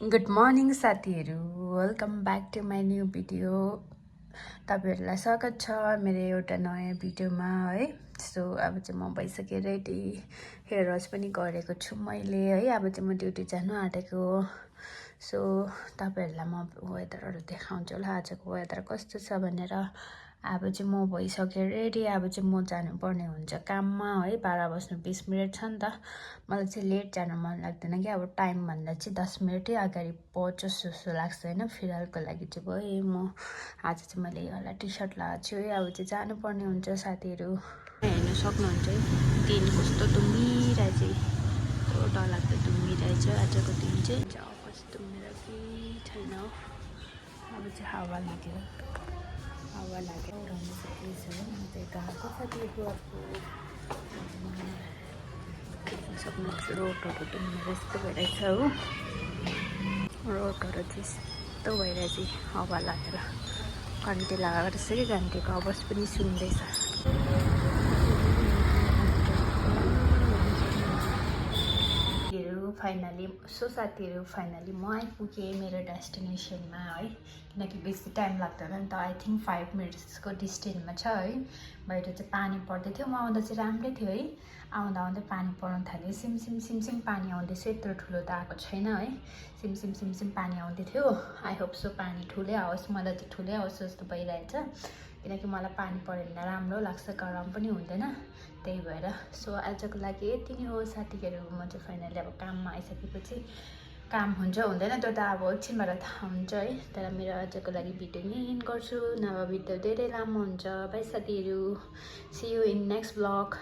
Good morning साथीहरू, welcome back to my new video. तपाईँहरूलाई स्वागत छ मेरो एउटा नयाँ भिडियोमा है। सो अब चाहिँ म भइसकेँ रेडी, हेयर वास पनि गरेको छु मैले है। अब चाहिँ म ड्युटी जानु आँटेको। सो तपाईँहरूलाई म वेदरहरू देखाउँछु होला, आजको वेदर कस्तो छ भनेर। अब चाहिँ म भइसकेँ रेडी, अब चाहिँ म जानुपर्ने हुन्छ काममा है। 12:20 छ नि त। मलाई चाहिँ लेट जानु मन लाग्दैन कि, अब टाइमभन्दा चाहिँ 10 मिनटै अगाडि पहुँचोस् जस्तो लाग्छ होइन। फिलहालको लागि चाहिँ भएँ म। आज चाहिँ मैले यो वाला टी सर्ट लगाएको छु है। अब चाहिँ जानुपर्ने हुन्छ साथीहरू। हेर्नु सक्नुहुन्छ है, दिन कस्तो दुम्मिरहेछ, कस्तो डरलाग्दो दुम्मिरहेछ आजको दिन चाहिँ। कस्तो दुम्मेर केही छैन हो। अब चाहिँ हावा लाग्यो उडाउनु सक्दैछ है। म चाहिँ गएको साथीहरू देख्न सक्नुहुन्छ, रोडहरू दुम्मेर यस्तो भइरहेछ हो। रोडहरू चाहिँ यस्तो भइरहेछ हावा लागेर। घन्टी लगाएको रहेछ कि, घन्टीको आवाज पनि सुन्दैछ। साथीहरू फाइनली म आइपुगेँ मेरो डेस्टिनेसनमा है। किनकि बेसी टाइम लाग्दैन नि त। आई थिङ्क 5 मिनट्सको डिस्टेन्समा छ है। बाहिर चाहिँ पानी पर्दै थियो, म आउँदा चाहिँ राम्रै थियो है। आउँदा पानी पर्न थाल्यो, सिमसिम पानी आउँदैछ। यत्रो ठुलो त आएको छैन है, सिमसिम पानी आउँदै थियो। आई होप सो पानी ठुलै आओस्, मलाई चाहिँ ठुलै आओस् जस्तो भइरहेछ। किनकि मलाई पानी पऱ्यो भने राम्रो लाग्छ, गरम पनि हुँदैन, त्यही भएर। सो आजको लागि यति नै हो साथीहरू। म चाहिँ फाइनली अब काममा आइसकेपछि काम हुन्छ हुँदैन त्यो त अब एकछिनबाट थाहा हुन्छ है। तर मेरो आजको लागि भिडियो नै एन्ड गर्छु, नभए भिडियो धेरै लामो हुन्छ। बाइ साथीहरू, see you in next blog.